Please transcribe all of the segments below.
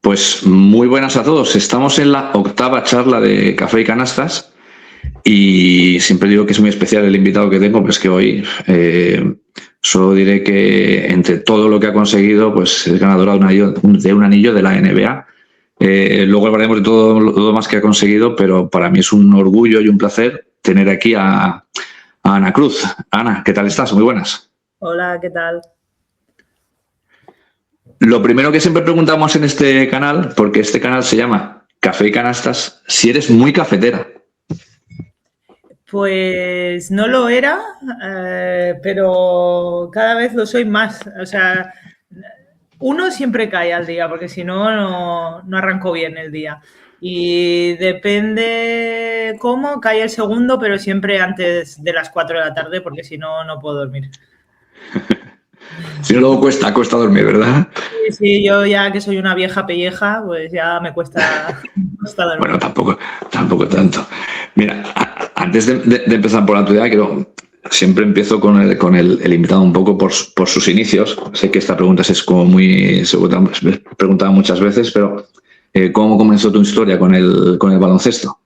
Pues muy buenas a todos. Estamos en la 8ª charla de Café y Canastas y siempre digo que es muy especial el invitado que tengo, pues que hoy solo diré que entre todo lo que ha conseguido, pues es ganadora de un anillo de la NBA. Luego hablaremos de todo lo más que ha conseguido, pero para mí es un orgullo y un placer tener aquí a Ana Cruz. Ana, ¿qué tal estás? Muy buenas. Hola, ¿qué tal? Lo primero que siempre preguntamos en este canal, porque este canal se llama Café y Canastas, si eres muy cafetera. Pues no lo era, pero cada vez lo soy más. O sea, uno siempre cae al día, porque si no, no arranco bien el día. Y depende cómo, cae el segundo, pero siempre antes de las 4 de la tarde, porque si no, no puedo dormir. Si no, luego cuesta dormir, ¿verdad? Sí, yo ya que soy una vieja pelleja, pues ya me cuesta dormir. Bueno, tampoco tanto. Mira, antes de empezar por la actualidad, siempre empiezo con el invitado un poco por sus inicios. Sé que esta pregunta es como muy... Se preguntaba muchas veces, pero ¿cómo comenzó tu historia con el baloncesto?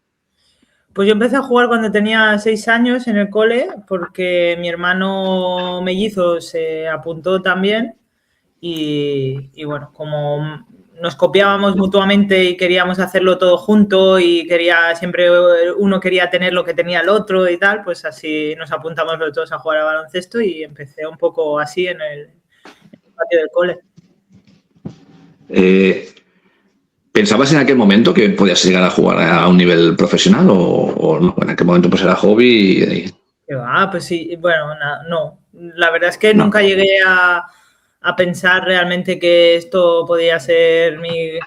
Pues yo empecé a jugar cuando tenía 6 años en el cole, porque mi hermano mellizo se apuntó también y bueno, como nos copiábamos mutuamente y queríamos hacerlo todo junto y siempre uno quería tener lo que tenía el otro y tal, pues así nos apuntamos los dos a jugar a baloncesto y empecé un poco así en el patio del cole. ¿Pensabas en aquel momento que podías llegar a jugar a un nivel profesional o no? En aquel momento pues era hobby. Pues sí, bueno, no. La verdad es que nunca llegué a pensar realmente que esto podía ser que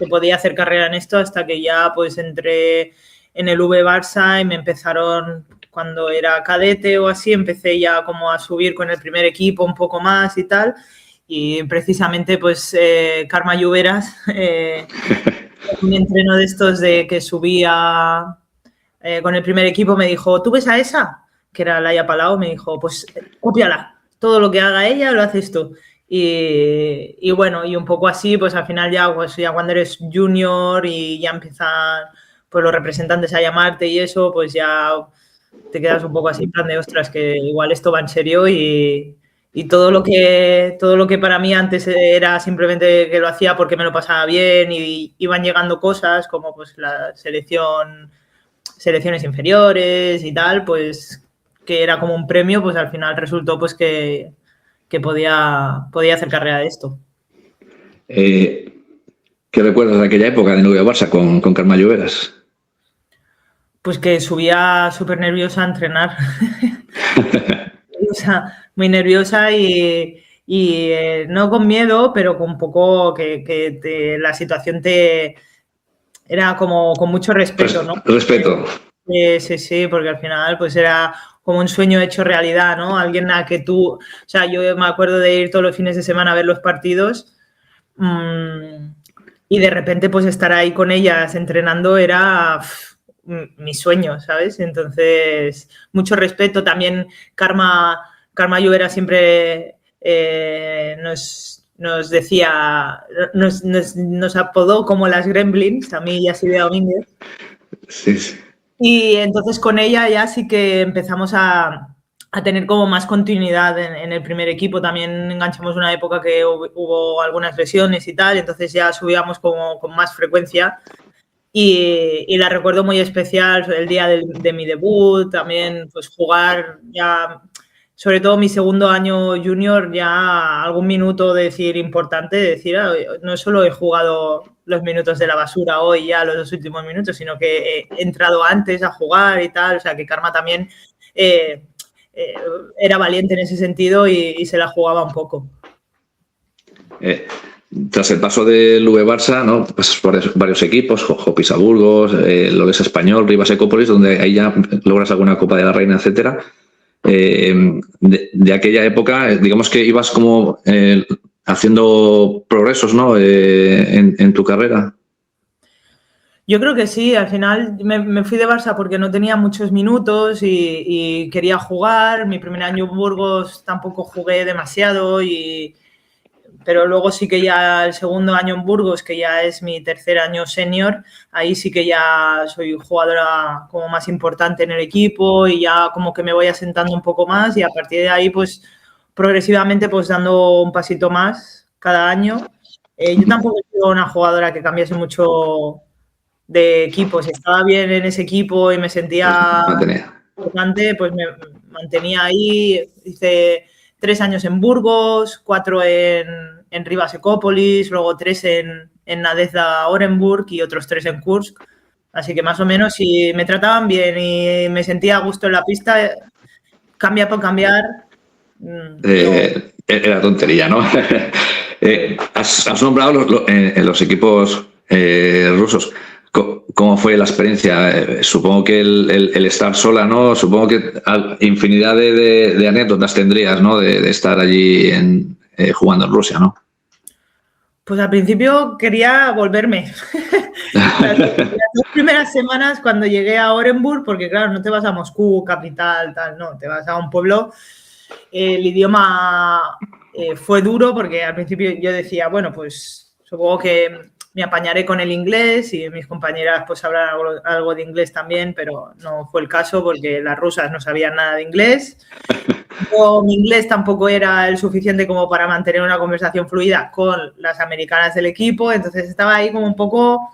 podía hacer carrera en esto hasta que ya pues entré en el V Barça y me empezaron, cuando era cadete o así, empecé ya como a subir con el primer equipo un poco más y tal. Y precisamente pues Carme Lloveras, un entreno de estos de que subía con el primer equipo, me dijo, ¿tú ves a esa? Que era Laia Palau, me dijo, pues cópiala, todo lo que haga ella lo haces tú. Y bueno, y un poco así, pues al final ya cuando eres junior y ya empiezan pues los representantes a llamarte y eso, pues ya te quedas un poco así en plan de ostras, que igual esto va en serio y todo lo que para mí antes era simplemente que lo hacía porque me lo pasaba bien y iban llegando cosas como pues la selecciones inferiores y tal, pues que era como un premio, pues al final resultó pues que podía hacer carrera de esto. ¿Qué recuerdas de aquella época de Nubia Barça con Carme Lloveras? Pues que subía súper nerviosa a entrenar. Muy nerviosa y no con miedo, pero con un poco que la situación era como con mucho respeto, ¿no? Respeto. Sí, porque al final pues era como un sueño hecho realidad, ¿no? Alguien a que tú... O sea, yo me acuerdo de ir todos los fines de semana a ver los partidos y de repente pues estar ahí con ellas entrenando era mi sueño, ¿sabes? Entonces, mucho respeto. También Carme Lloveras siempre nos decía, nos apodó como las Gremlins, a mí y a Silvia Domínguez. Sí, sí. Y entonces con ella ya sí que empezamos a tener como más continuidad en el primer equipo. También enganchamos una época que hubo algunas lesiones y tal, entonces ya subíamos como con más frecuencia. Y la recuerdo muy especial, el día de mi debut, también pues jugar ya, sobre todo mi segundo año junior, ya algún minuto importante, decir, no solo he jugado los minutos de la basura hoy, ya los 2 últimos minutos, sino que he entrado antes a jugar y tal, o sea que Carme también era valiente en ese sentido y se la jugaba un poco. Tras el paso del V Barça, ¿no? Pasas por varios equipos, Jopisa Burgos, Lores Español, Rivas Ecópolis, donde ahí ya logras alguna Copa de la Reina, etcétera. De aquella época, digamos que ibas como haciendo progresos, ¿no? En tu carrera. Yo creo que sí, al final me fui de Barça porque no tenía muchos minutos y quería jugar. Mi primer año en Burgos tampoco jugué demasiado y pero luego sí que ya el segundo año en Burgos, que ya es mi tercer año senior, ahí sí que ya soy jugadora como más importante en el equipo y ya como que me voy asentando un poco más y a partir de ahí pues progresivamente pues dando un pasito más cada año. Yo tampoco he sido una jugadora que cambiase mucho de equipo. Si estaba bien en ese equipo y me sentía importante, pues me mantenía ahí. Hice 3 años en Burgos, 4 en Rivas Ecópolis, luego 3 en Nadezhda Orenburg y otros 3 en Kursk. Así que más o menos si me trataban bien y me sentía a gusto en la pista, cambia por cambiar. Era tontería, ¿no? Has nombrado los equipos rusos. ¿Cómo fue la experiencia? Supongo que el estar sola, ¿no? Supongo que infinidad de anécdotas tendrías, ¿no? De estar allí jugando en Rusia, ¿no? Pues al principio quería volverme. Las 2 primeras semanas cuando llegué a Orenburg, porque claro, no te vas a Moscú, capital, tal, no, te vas a un pueblo. El idioma fue duro porque al principio yo decía, bueno, pues supongo que me apañaré con el inglés y mis compañeras pues hablan algo de inglés también, pero no fue el caso porque las rusas no sabían nada de inglés. Mi inglés tampoco era el suficiente como para mantener una conversación fluida con las americanas del equipo, entonces estaba ahí como un poco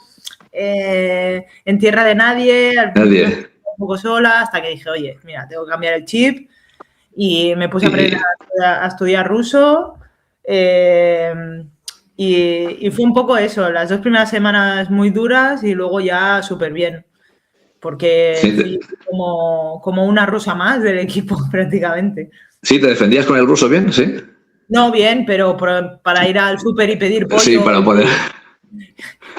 en tierra de nadie, al principio un poco sola, hasta que dije, oye, mira, tengo que cambiar el chip y me puse a aprender a estudiar ruso y fue un poco eso, las 2 primeras semanas muy duras y luego ya súper bien. Porque fui como una rusa más del equipo prácticamente. ¿Sí? ¿Te defendías con el ruso bien? Sí. No bien, pero para ir al súper y pedir pollo. Sí, para poder.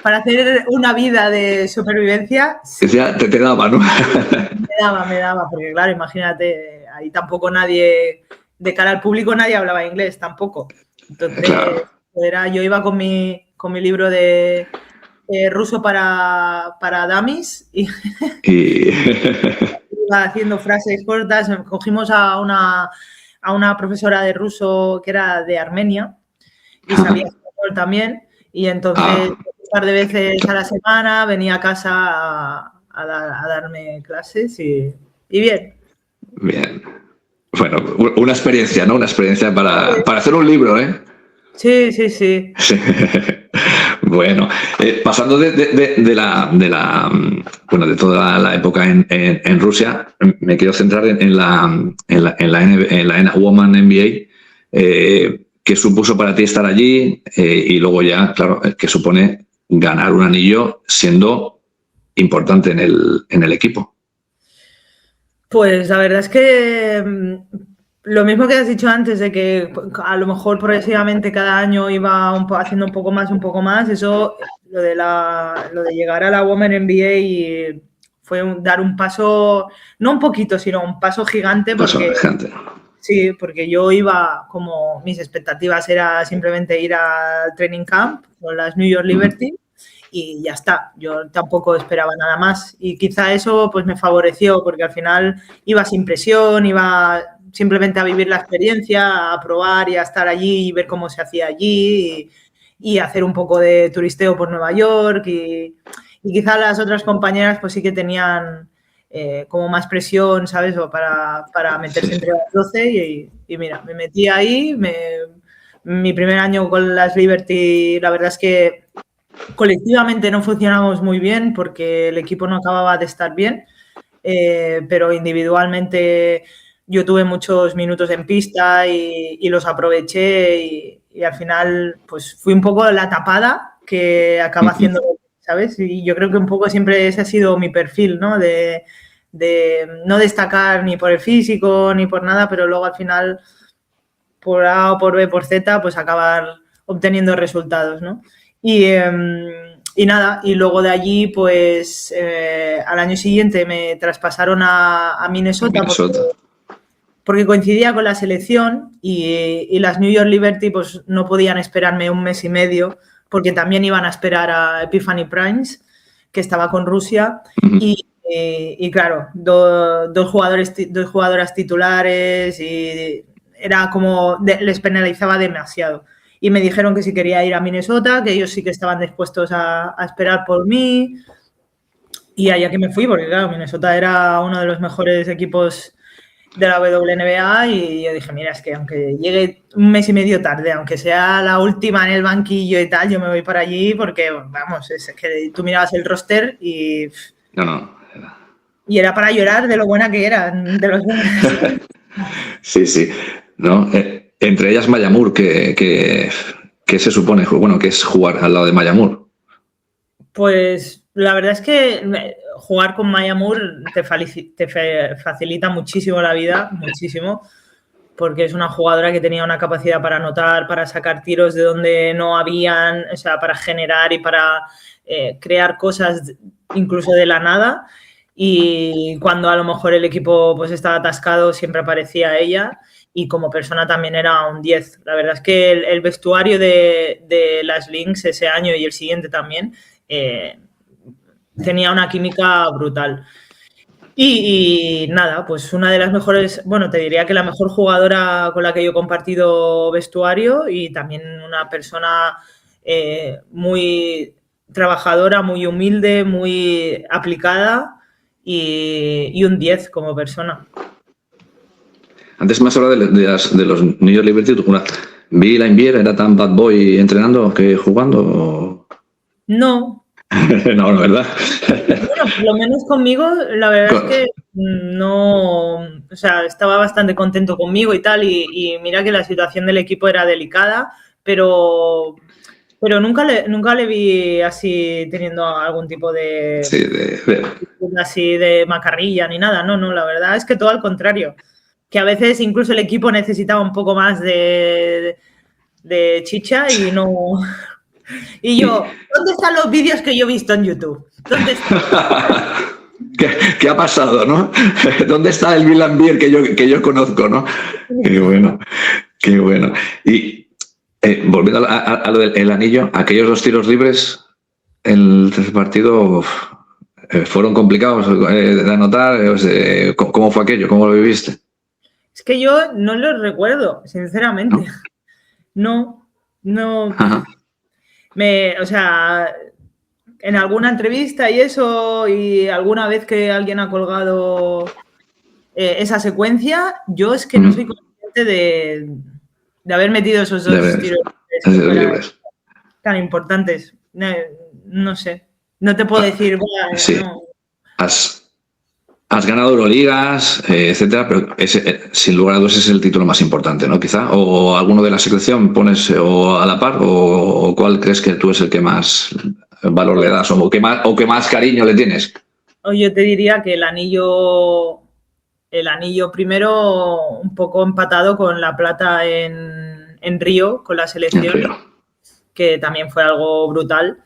Para hacer una vida de supervivencia. Sí. Ya te daba, ¿no? Me daba, porque claro, imagínate, ahí tampoco nadie, de cara al público nadie hablaba inglés tampoco. Entonces, claro. Yo iba con mi libro de ruso para dummies y iba haciendo frases cortas. Cogimos a una profesora de ruso que era de Armenia y sabía español también y entonces un par de veces a la semana venía a casa a darme clases y bien. Bien. Bueno, una experiencia, ¿no? Una experiencia para hacer un libro, ¿eh? Sí, sí, sí. Bueno, pasando de toda la época en Rusia, me quiero centrar en la Woman NBA, ¿qué supuso para ti estar allí? Y luego ya, claro, ¿qué supone ganar un anillo siendo importante en el equipo? Pues la verdad es que lo mismo que has dicho antes, de que a lo mejor progresivamente cada año iba haciendo un poco más, eso, lo de llegar a la Women NBA fue dar un paso, no un poquito, sino un paso gigante. Sí, porque yo iba como, mis expectativas era simplemente ir al training camp con las New York Liberty y ya está, yo tampoco esperaba nada más y quizá eso pues me favoreció porque al final iba sin presión, iba simplemente a vivir la experiencia, a probar y a estar allí y ver cómo se hacía allí y hacer un poco de turisteo por Nueva York y quizá las otras compañeras pues sí que tenían como más presión, ¿sabes? O para meterse entre las 12 y mira, me metí ahí, mi primer año con las Liberty, la verdad es que colectivamente no funcionamos muy bien porque el equipo no acababa de estar bien, pero individualmente yo tuve muchos minutos en pista y los aproveché y al final pues fui un poco la tapada que acaba haciendo, ¿sabes? Y yo creo que un poco siempre ese ha sido mi perfil, ¿no? De no destacar ni por el físico ni por nada, pero luego al final por A o por B, por Z, pues acabar obteniendo resultados, ¿no? Y nada, y luego de allí, pues al año siguiente me traspasaron a Minnesota. Porque coincidía con la selección y las New York Liberty pues no podían esperarme un mes y medio porque también iban a esperar a Epiphany Prince, que estaba con Rusia, y claro, dos jugadoras titulares y era como les penalizaba demasiado. y me dijeron que si quería ir a Minnesota, que ellos sí que estaban dispuestos a esperar por mí. Y allá que me fui, porque claro, Minnesota era uno de los mejores equipos de la WNBA y yo dije, mira, es que aunque llegue un mes y medio tarde, aunque sea la última en el banquillo y tal, yo me voy para allí porque, vamos, es que tú mirabas el roster y... No. Y era para llorar de lo buena que eran, de los buenos. Sí. ¿No? Entre ellas Maya Moore, que se supone, bueno, que es jugar al lado de Maya Moore. Pues la verdad es que jugar con Maya Moore te facilita muchísimo la vida, muchísimo, porque es una jugadora que tenía una capacidad para anotar, para sacar tiros de donde no habían, o sea, para generar y para crear cosas incluso de la nada. Y cuando a lo mejor el equipo pues estaba atascado, siempre aparecía ella. Y como persona también era un 10. La verdad es que el vestuario de las Lynx ese año y el siguiente también tenía una química brutal. Y nada, pues una de las mejores, bueno, te diría que la mejor jugadora con la que yo he compartido vestuario y también una persona muy trabajadora, muy humilde, muy aplicada y un 10 como persona. Antes me has hablado de los New York Liberty. ¿Vi la Invier? ¿Era tan bad boy entrenando que jugando? No. No, ¿verdad? Bueno, por lo menos conmigo, la verdad es que no, o sea, estaba bastante contento conmigo y tal, y mira que la situación del equipo era delicada, pero nunca le vi así teniendo algún tipo de, Sí, así de macarrilla ni nada, no, la verdad es que todo al contrario, que a veces incluso el equipo necesitaba un poco más de chicha y no... Y yo, ¿dónde están los vídeos que yo he visto en YouTube? ¿Dónde están? ¿Qué ha pasado, no? ¿Dónde está el Milan Beer que yo conozco, no? Qué bueno. Y volviendo a lo del anillo, aquellos 2 tiros libres, el tercer partido fueron complicados de anotar. ¿Cómo fue aquello? ¿Cómo lo viviste? Es que yo no lo recuerdo, sinceramente. No. Ajá. O sea, en alguna entrevista y eso, y alguna vez que alguien ha colgado esa secuencia, yo es que no soy consciente de haber metido esos 2 tiros libres tan importantes. No sé. No te puedo decir, bueno, sí. no. Has ganado Euroligas, etcétera, pero sin lugar a dudas es el título más importante, ¿no? Quizá. ¿O alguno de la selección pones o a la par? ¿O cuál crees que tú es el que más valor le das? ¿O que más cariño le tienes? Yo te diría que el anillo primero un poco empatado con la plata en Río, con la selección, que también fue algo brutal.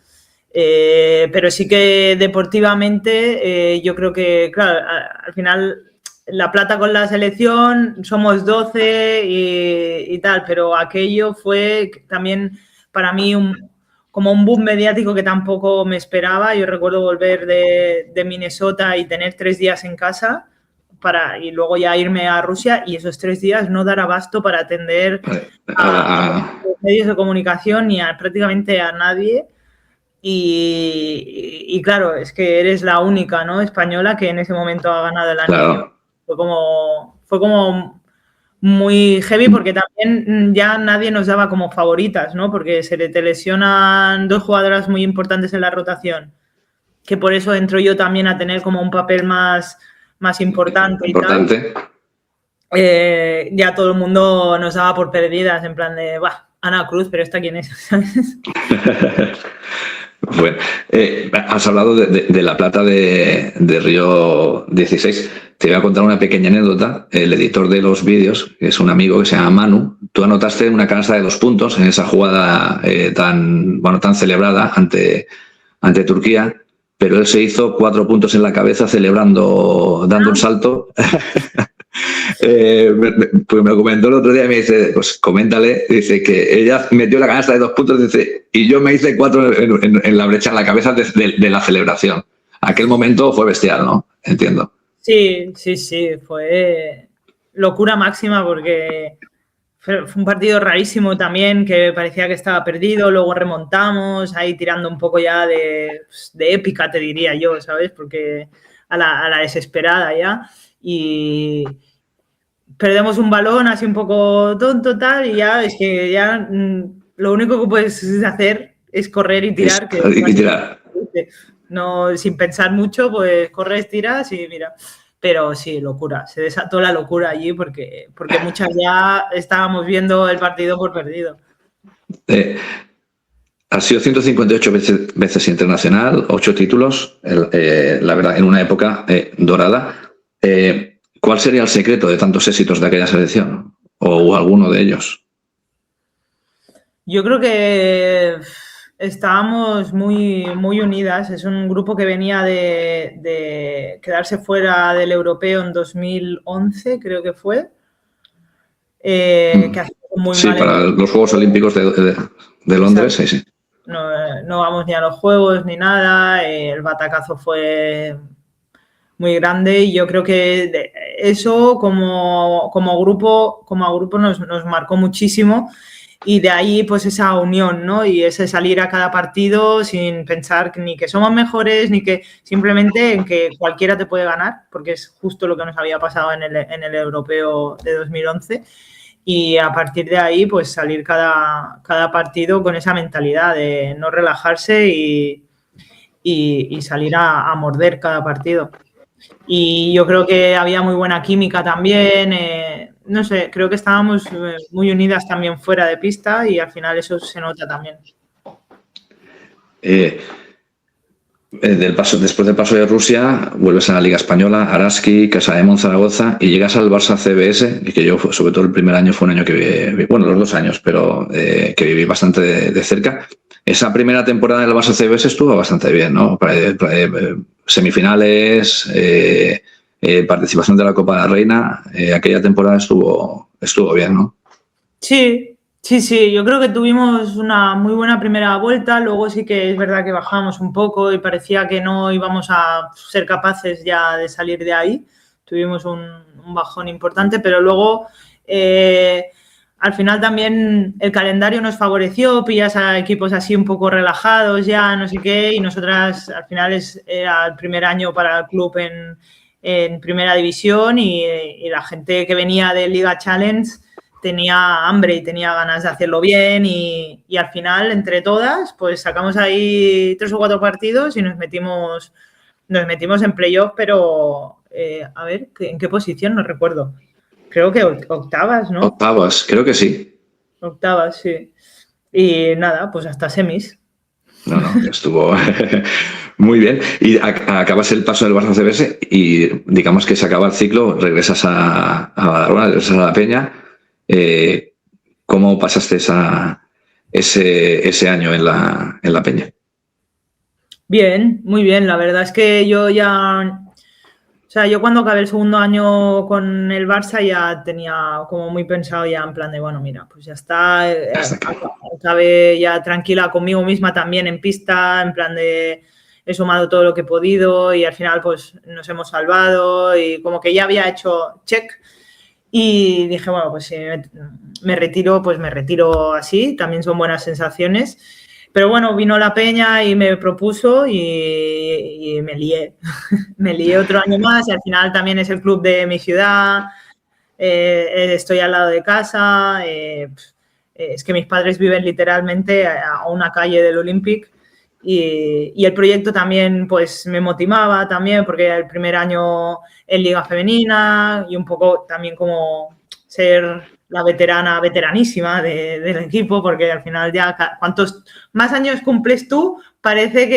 Pero sí que deportivamente yo creo que, claro, al final la plata con la selección somos 12 y tal, pero aquello fue también para mí como un boom mediático que tampoco me esperaba. Yo recuerdo volver de Minnesota y tener 3 días en casa y luego ya irme a Rusia y esos 3 días no dar abasto para atender a los medios de comunicación ni prácticamente a nadie. Y claro, es que eres la única, ¿no?, española que en ese momento ha ganado el anillo. Claro. Fue como muy heavy porque también ya nadie nos daba como favoritas, ¿no? Porque te lesionan 2 jugadoras muy importantes en la rotación, que por eso entro yo también a tener como un papel más importante. Y tal. Ya todo el mundo nos daba por perdidas, en plan de, Ana Cruz, pero ¿esta quién es? ¿Sabes? Bueno, has hablado de la plata de Río 16. Te voy a contar una pequeña anécdota. El editor de los vídeos, que es un amigo que se llama Manu, tú anotaste una canasta de 2 puntos en esa jugada tan celebrada ante Turquía, pero él se hizo 4 puntos en la cabeza celebrando, dando un salto. Pues me lo comentó el otro día y me dice, pues coméntale, dice que ella metió la canasta de 2 puntos, dice, y yo me hice 4 en la brecha en la cabeza de la celebración. Aquel momento fue bestial, ¿no? Entiendo. Sí, fue locura máxima porque Fue un partido rarísimo también, que parecía que estaba perdido, luego remontamos, ahí tirando un poco ya de épica, te diría yo, ¿sabes? Porque a la desesperada ya. Y perdemos un balón así un poco tonto, tal, y ya es que ya lo único que puedes hacer es correr y tirar. Y tirar. No, sin pensar mucho, pues corres, tiras y mira. Pero sí, locura. Se desató la locura allí porque muchas ya estábamos viendo el partido por perdido. Has sido 158 veces internacional, 8 títulos, la verdad, en una época dorada. ¿Cuál sería el secreto de tantos éxitos de aquella selección? ¿O alguno de ellos? Yo creo que estábamos muy, muy unidas. Es un grupo que venía de quedarse fuera del europeo en 2011, creo que fue. Que ha sido muy Sí, mal para los Juegos Olímpicos de Londres, sí, sí. No vamos ni a los Juegos ni nada. El batacazo fue muy grande y yo creo que eso como grupo nos marcó muchísimo. Y de ahí, pues, esa unión, ¿no? Y ese salir a cada partido sin pensar ni que somos mejores, ni que simplemente en que cualquiera te puede ganar, porque es justo lo que nos había pasado en el europeo de 2011. Y a partir de ahí, pues, salir cada partido con esa mentalidad de no relajarse y salir a morder cada partido. Y yo creo que había muy buena química también. No sé, creo que estábamos muy unidas también fuera de pista y al final eso se nota también. Después del paso de Rusia, vuelves a la Liga Española, Araski, Casademont, Zaragoza y llegas al Barça CBS, que yo, sobre todo el primer año, fue un año que viví, bueno, los 2 años, pero que viví bastante de cerca. Esa primera temporada del Barça CBS estuvo bastante bien, ¿no? Semifinales, participación de la Copa de la Reina, aquella temporada estuvo bien, ¿no? Sí, yo creo que tuvimos una muy buena primera vuelta, luego sí que es verdad que bajamos un poco y parecía que no íbamos a ser capaces ya de salir de ahí, tuvimos un bajón importante, pero luego al final también el calendario nos favoreció, pillas a equipos así un poco relajados ya, no sé qué, y nosotras al final era el primer año para el club en primera división y la gente que venía de Liga Challenge tenía hambre y tenía ganas de hacerlo bien y al final, entre todas, pues sacamos ahí 3 o 4 partidos y nos metimos en playoff, pero a ver, ¿en qué posición? No recuerdo. Creo que octavas, ¿no? Octavas, creo que sí. Octavas, sí. Y nada, pues hasta semis. No, estuvo muy bien. Y acabas el paso del Barça CBS y digamos que se acaba el ciclo, regresas a Badalona, regresas a La Peña. ¿Cómo pasaste ese año en la Peña? Bien, muy bien. La verdad es que yo cuando acabé el segundo año con el Barça ya tenía como muy pensado ya en plan de, bueno, mira, pues ya está, acabé ya tranquila conmigo misma también en pista, en plan de he sumado todo lo que he podido y al final pues nos hemos salvado y como que ya había hecho check. Y dije, bueno, pues si me retiro, pues me retiro así. También son buenas sensaciones. Pero bueno, vino La Peña y me propuso y me lié. Me lié otro año más y al final también es el club de mi ciudad. Estoy al lado de casa. Es que mis padres viven literalmente a una calle del Olympic. Y el proyecto también pues me motivaba también porque era el primer año en Liga Femenina y un poco también como ser la veteranísima del equipo porque al final ya cuantos más años cumples tú parece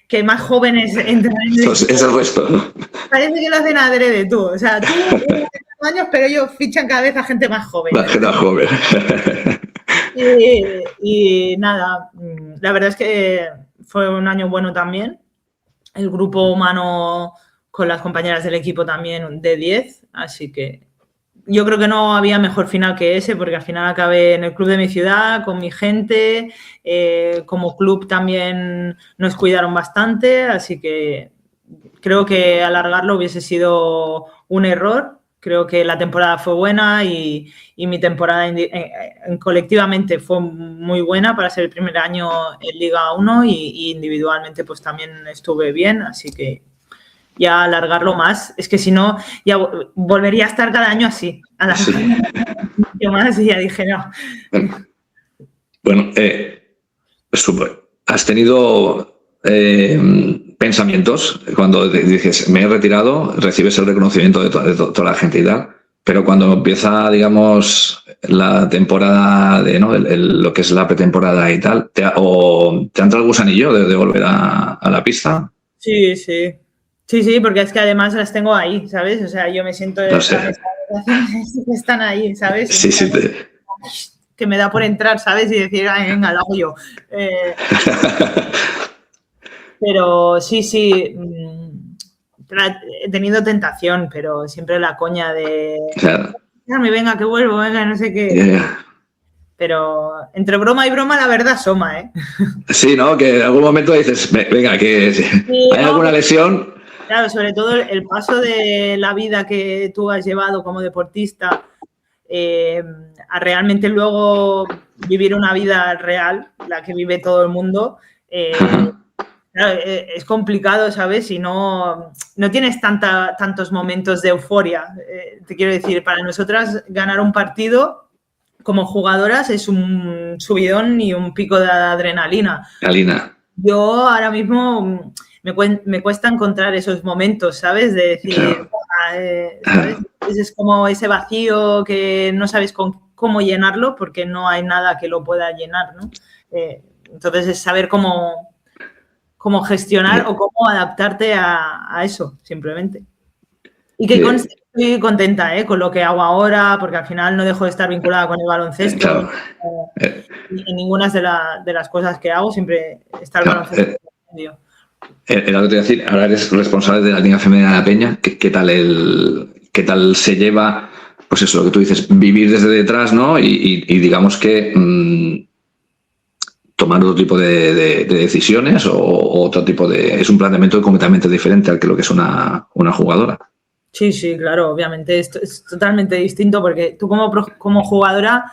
que más jóvenes entran en el equipo. Es el resto, ¿no? Parece que lo hacen adrede tú, o sea, tú años pero ellos fichan cada vez a gente más joven. La gente más joven. Y nada, la verdad es que fue un año bueno también. El grupo humano con las compañeras del equipo también de 10, así que yo creo que no había mejor final que ese, porque al final acabé en el club de mi ciudad, con mi gente, como club también nos cuidaron bastante, así que creo que alargarlo hubiese sido un error Creo que la temporada fue buena y mi temporada colectivamente fue muy buena para ser el primer año en Liga 1 y individualmente pues también estuve bien, así que ya alargarlo más. Es que si no, ya volvería a estar cada año así, alargarlo más y ya dije no. Bueno, ¿has tenido pensamientos cuando dices, me he retirado, recibes el reconocimiento de toda la gente y tal, pero cuando empieza, digamos, la temporada de, ¿no? Lo que es la pretemporada y tal, ¿te entra el gusanillo de volver a la pista? Sí, sí. Sí, porque es que además las tengo ahí, ¿sabes? O sea, yo me siento en No esta sé. mesa que están ahí, ¿sabes? Sí, sí. Que me da por entrar, ¿sabes? Y decir, ay, venga, lo hago yo. Pero sí, he tenido tentación, pero siempre la coña de... Claro. Venga, que vuelvo, venga, no sé qué. Yeah. Pero entre broma y broma, la verdad asoma, ¿eh? Sí, ¿no? Que en algún momento dices, venga, que Sí, hay alguna lesión. Claro, sobre todo el paso de la vida que tú has llevado como deportista a realmente luego vivir una vida real, la que vive todo el mundo, claro, es complicado, ¿sabes? Si no tienes tantos momentos de euforia. Te quiero decir, para nosotras ganar un partido como jugadoras es un subidón y un pico de adrenalina. Alina. Yo ahora mismo me cuesta encontrar esos momentos, ¿sabes? De decir, Claro. ¿sabes? Es como ese vacío que no sabes cómo llenarlo porque no hay nada que lo pueda llenar, ¿no? Entonces es saber cómo gestionar o cómo adaptarte a eso, simplemente. Y que estoy contenta con lo que hago ahora, porque al final no dejo de estar vinculada con el baloncesto. Claro. En ninguna de las cosas que hago siempre está el baloncesto en medio. Era lo que te iba a decir, ahora eres responsable de la Liga Femenina de la Peña. ¿Qué tal se lleva, pues eso, lo que tú dices, vivir desde detrás, ¿no? Y digamos que tomar otro tipo de decisiones o otro tipo de... Es un planteamiento completamente diferente al que lo que es una jugadora. Sí, claro, obviamente esto es totalmente distinto porque tú como jugadora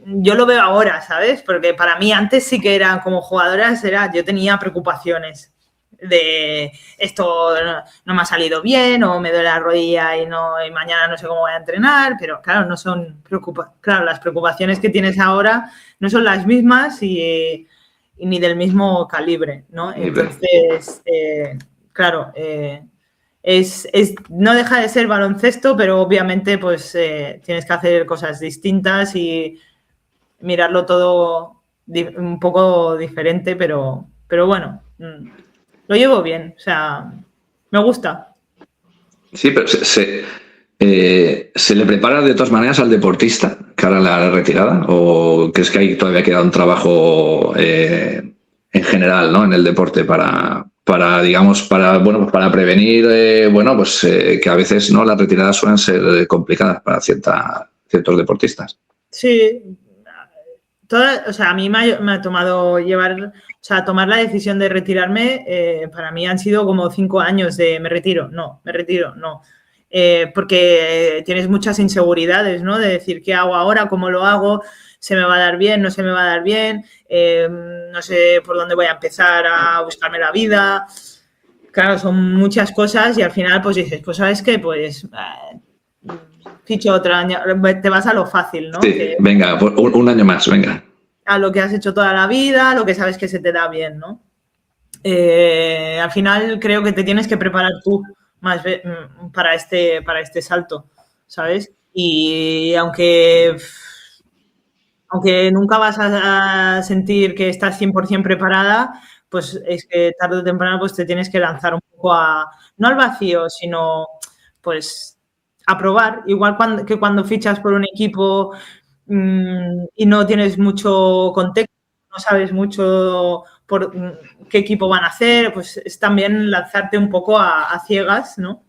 yo lo veo ahora, ¿sabes? Porque para mí antes sí que era como jugadora, yo tenía preocupaciones de esto no me ha salido bien o me duele la rodilla y mañana no sé cómo voy a entrenar, pero claro, no son claro, las preocupaciones que tienes ahora no son las mismas y ni del mismo calibre, ¿no? Entonces, claro, no deja de ser baloncesto, pero obviamente pues tienes que hacer cosas distintas y mirarlo todo un poco diferente, pero bueno, lo llevo bien, o sea, me gusta. Sí, pero ¿se le prepara de todas maneras al deportista cara a la retirada? ¿O crees que ahí todavía queda un trabajo en general, ¿no? En el deporte digamos, para prevenir, que a veces, ¿no? Las retiradas suelen ser complicadas para ciertos deportistas. Sí, o sea, a mí me ha tomado tomar la decisión de retirarme, para mí han sido como 5 años de me retiro, no. Porque tienes muchas inseguridades, ¿no? De decir, ¿qué hago ahora? ¿Cómo lo hago? ¿Se me va a dar bien? ¿No se me va a dar bien? No sé por dónde voy a empezar a buscarme la vida. Claro, son muchas cosas y al final pues dices, pues ¿sabes qué? Pues ficho otro año, te vas a lo fácil, ¿no? Sí, venga, un año más, venga. A lo que has hecho toda la vida, a lo que sabes que se te da bien, ¿no? Al final creo que te tienes que preparar tú más para este salto, ¿sabes? Y aunque nunca vas a sentir que estás 100% preparada, pues es que tarde o temprano pues te tienes que lanzar un poco no al vacío, sino pues a probar. Igual que cuando fichas por un equipo y no tienes mucho contexto, no sabes mucho por qué equipo van a hacer, pues es también lanzarte un poco a ciegas, ¿no?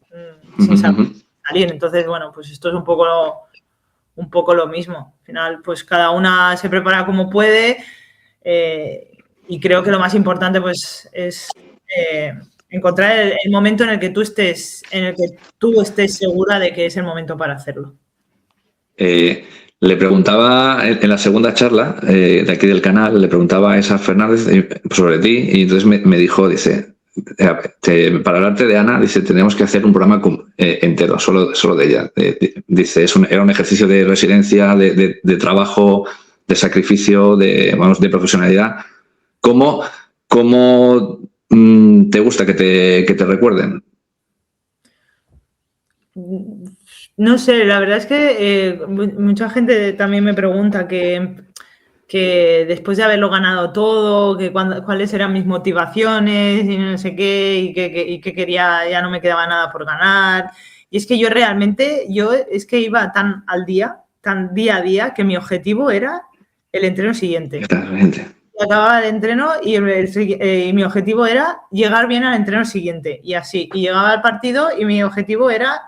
Sin salir. Entonces, bueno, pues esto es un poco lo mismo. Al final, pues cada una se prepara como puede y creo que lo más importante pues es Encontrar el momento en el que tú estés segura de que es el momento para hacerlo. Le preguntaba en la segunda charla de aquí del canal, le preguntaba a Esa Fernández sobre ti y entonces me dijo, dice, para hablarte de Ana, dice, tenemos que hacer un programa entero, solo de ella. Dice, era un ejercicio de resiliencia, de trabajo, de sacrificio, de profesionalidad. ¿Cómo te gusta que te recuerden? No sé, la verdad es que mucha gente también me pregunta que después de haberlo ganado todo, cuáles eran mis motivaciones y no sé qué, y que quería, ya no me quedaba nada por ganar. Y es que yo es que iba tan al día, tan día a día, que mi objetivo era el entreno siguiente. Exactamente. Acababa el entreno y mi objetivo era llegar bien al entreno siguiente. Y así, y llegaba al partido y mi objetivo era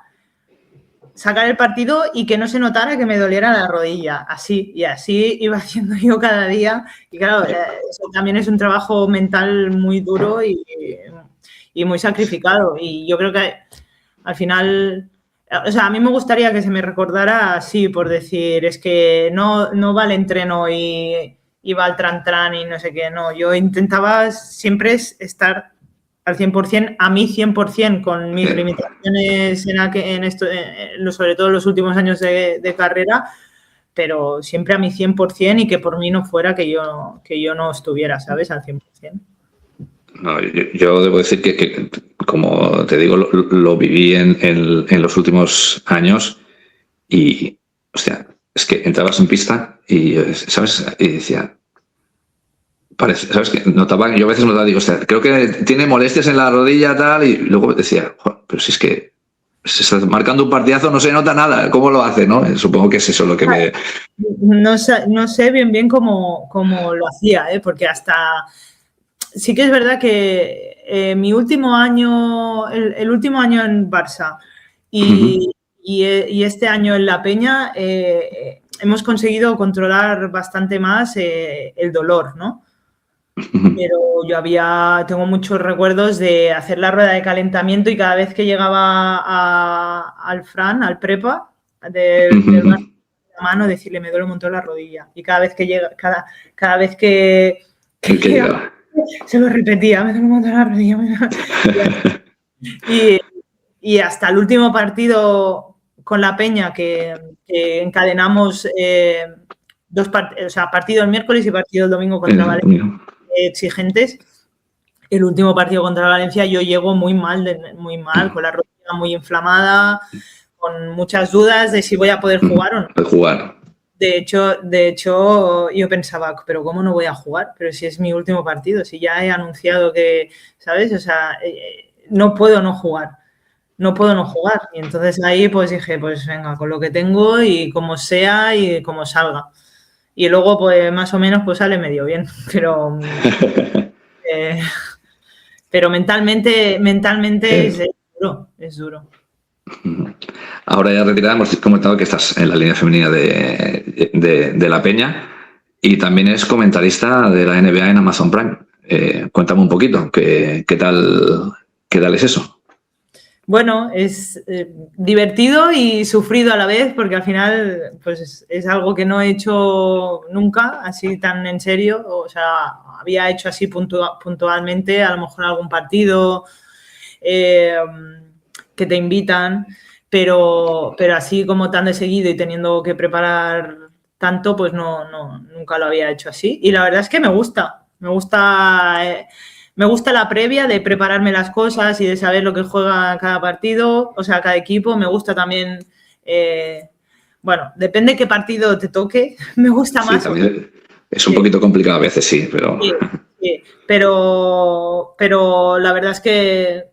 sacar el partido y que no se notara que me doliera la rodilla, así, y así iba haciendo yo cada día. Y claro, eso también es un trabajo mental muy duro y muy sacrificado. Y yo creo que al final, o sea, a mí me gustaría que se me recordara así, por decir, es que no va al entreno y va al tran y no sé qué, no. Yo intentaba siempre estar al 100%, a mí 100%, con mis limitaciones sobre todo en los últimos años de carrera, pero siempre a mi 100% y que por mí no fuera que yo no estuviera, ¿sabes? Al 100%. No, yo debo decir que como te digo, lo viví en los últimos años y, o sea, es que entrabas en pista y, ¿sabes? Y decía... ¿sabes qué? Yo a veces notaba, digo, o sea, creo que tiene molestias en la rodilla tal, y luego decía, pero si es que se está marcando un partidazo, no se nota nada, ¿cómo lo hace, no? Supongo que es eso lo que me... No sé bien cómo lo hacía, porque hasta... Sí que es verdad que mi último año, el último año en Barça y este año en La Peña, hemos conseguido controlar bastante más el dolor, ¿no? Pero yo tengo muchos recuerdos de hacer la rueda de calentamiento y cada vez que llegaba al Fran, al prepa, del la mano, decirle, me duele un montón la rodilla. Y cada vez que llega, cada vez que llegaba, se lo repetía, me duele un montón la rodilla. Y hasta el último partido con La Peña, que encadenamos partido el miércoles y partido el domingo contra Valencia, exigentes. El último partido contra Valencia yo llego muy mal, con la rodilla muy inflamada, con muchas dudas de si voy a poder jugar o no. Jugar. De hecho, yo pensaba, pero ¿cómo no voy a jugar? Pero si es mi último partido, si ya he anunciado que, ¿sabes? O sea, no puedo no jugar. No puedo no jugar. Y entonces ahí pues dije, pues venga, con lo que tengo y como sea y como salga. Y luego, pues, más o menos, pues sale medio bien. Pero mentalmente es duro. Ahora ya retirada, hemos comentado que estás en la línea femenina de La Peña y también es comentarista de la NBA en Amazon Prime. Cuéntame un poquito, ¿qué tal es eso? Bueno, es divertido y sufrido a la vez, porque al final pues es algo que no he hecho nunca así tan en serio. O sea, había hecho así puntualmente, a lo mejor algún partido que te invitan, pero así como tan de seguido y teniendo que preparar tanto, pues nunca lo había hecho así. Y la verdad es que me gusta la previa de prepararme las cosas y de saber lo que juega cada partido, o sea, cada equipo. Me gusta también, bueno, depende qué partido te toque, me gusta más. Sí, también es un poquito complicado a veces, sí, pero... Sí, pero la verdad es que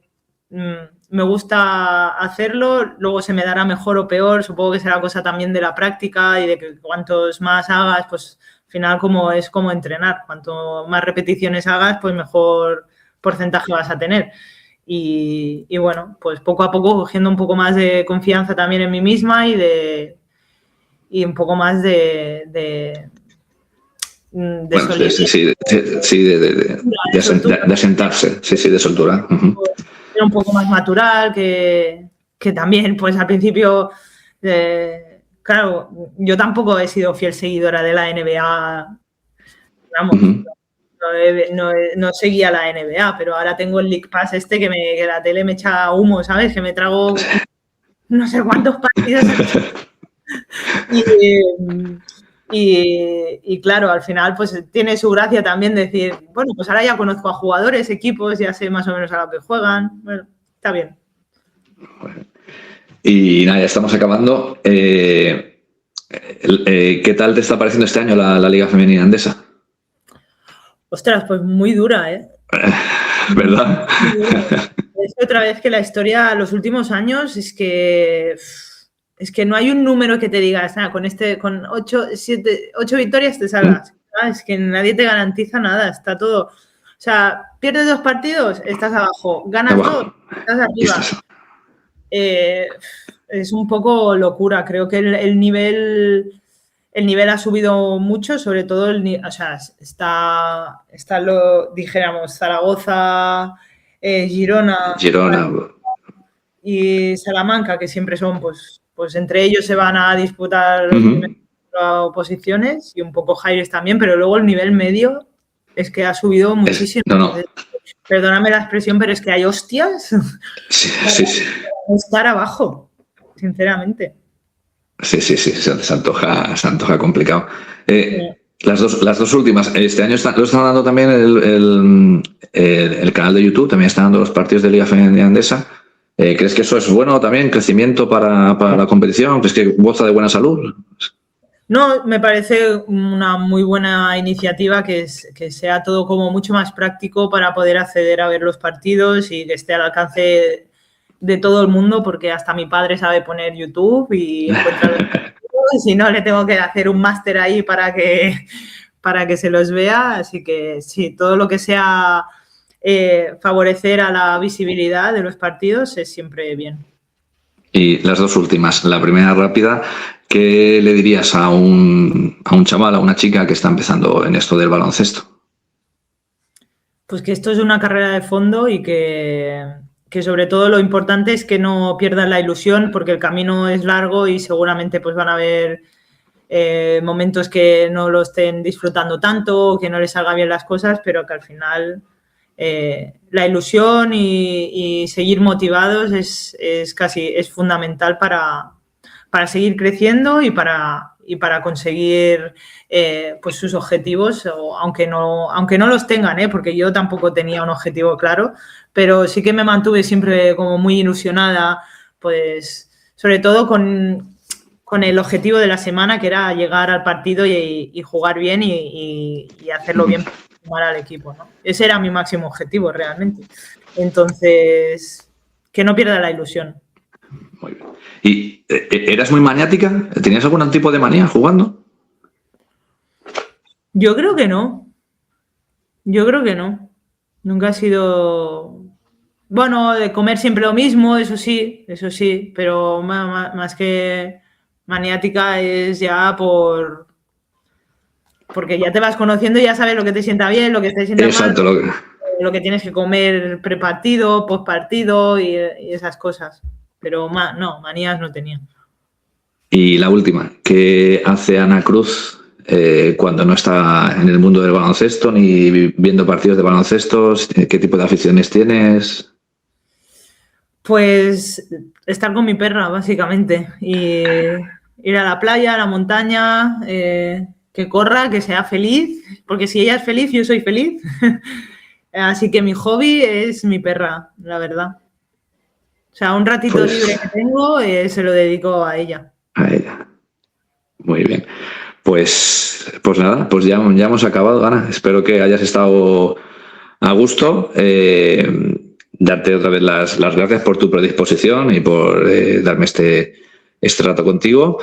me gusta hacerlo, luego se me dará mejor o peor, supongo que será cosa también de la práctica y de que cuantos más hagas, pues... Al final, es como entrenar. Cuanto más repeticiones hagas, pues mejor porcentaje vas a tener. Y bueno, pues poco a poco cogiendo un poco más de confianza también en mí misma y un poco más de de Bueno, solidez. sí, de asentarse, sí, de soltura. Era un poco más natural, que también, pues al principio, claro, yo tampoco he sido fiel seguidora de la NBA, vamos, no seguía la NBA, pero ahora tengo el League Pass que la tele me echa humo, ¿sabes? Que me trago no sé cuántos partidos. Y claro, al final pues tiene su gracia también decir, bueno, pues ahora ya conozco a jugadores, equipos, ya sé más o menos a lo que juegan. Bueno, está bien. Y nada, ya estamos acabando. ¿Qué tal te está pareciendo este año la Liga Femenina Endesa? Ostras, pues muy dura, ¿eh? ¿Verdad? Es otra vez que la historia, los últimos años, es que no hay un número que te digas, con 8 victorias te salgas. Es que nadie te garantiza nada, está todo. O sea, pierdes 2 partidos, estás abajo. Ganas 2, estás arriba. Es un poco locura. Creo que el nivel ha subido mucho, sobre todo está dijéramos, Zaragoza, Girona y Salamanca, que siempre son, pues entre ellos se van a disputar posiciones, y un poco Jaires también, pero luego el nivel medio es que ha subido muchísimo. Perdóname la expresión, pero es que hay hostias sí. Estar abajo, sinceramente. Sí, se antoja complicado. Las dos últimas, este año lo están dando también el canal de YouTube, también están dando los partidos de Liga Femenina Endesa. ¿Crees que eso es bueno también, crecimiento para la competición? ¿Crees que goza de buena salud? No, me parece una muy buena iniciativa que sea todo como mucho más práctico para poder acceder a ver los partidos y que esté al alcance de todo el mundo, porque hasta mi padre sabe poner YouTube y encuentra los partidos, y no le tengo que hacer un máster ahí para que se los vea. Así que sí, todo lo que sea favorecer a la visibilidad de los partidos es siempre bien. Y las dos últimas, la primera rápida, ¿qué le dirías a un chaval, a una chica que está empezando en esto del baloncesto? Pues que esto es una carrera de fondo y que sobre todo lo importante es que no pierdan la ilusión, porque el camino es largo y seguramente pues van a haber momentos que no lo estén disfrutando tanto, que no les salgan bien las cosas, pero que al final la ilusión y seguir motivados es fundamental para seguir creciendo y para conseguir pues sus objetivos, aunque no los tengan, porque yo tampoco tenía un objetivo claro, pero sí que me mantuve siempre como muy ilusionada, pues sobre todo con el objetivo de la semana, que era llegar al partido y jugar bien y hacerlo bien para sumar al equipo, ¿no? Ese era mi máximo objetivo realmente. Entonces, que no pierda la ilusión. Muy bien. ¿Y eras muy maniática? ¿Tenías algún tipo de manía jugando? Yo creo que no. Nunca ha sido... Bueno, de comer siempre lo mismo, eso sí, pero más que maniática es ya porque ya te vas conociendo y ya sabes lo que te sienta bien, lo que te sienta Exacto, mal, lo que tienes que comer prepartido, postpartido y esas cosas. Pero no, manías no tenía. Y la última, ¿qué hace Ana Cruz cuando no está en el mundo del baloncesto ni viendo partidos de baloncesto? ¿Qué tipo de aficiones tienes? Pues estar con mi perra, básicamente, y ir a la playa, a la montaña, que corra, que sea feliz, porque si ella es feliz, yo soy feliz. Así que mi hobby es mi perra, la verdad. O sea, un ratito libre que tengo se lo dedico a ella. A ella. Muy bien. Pues nada, pues ya hemos acabado, Ana. Espero que hayas estado a gusto. Darte otra vez las gracias por tu predisposición y por darme este rato contigo.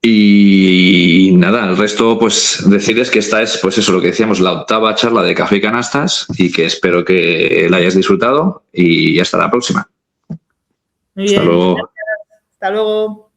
Y nada, el resto, pues decirles que esta es, pues eso, lo que decíamos, la 8ª charla de Café y Canastas, y que espero que la hayas disfrutado, y hasta la próxima. Muy bien. Hasta luego. Gracias. Hasta luego.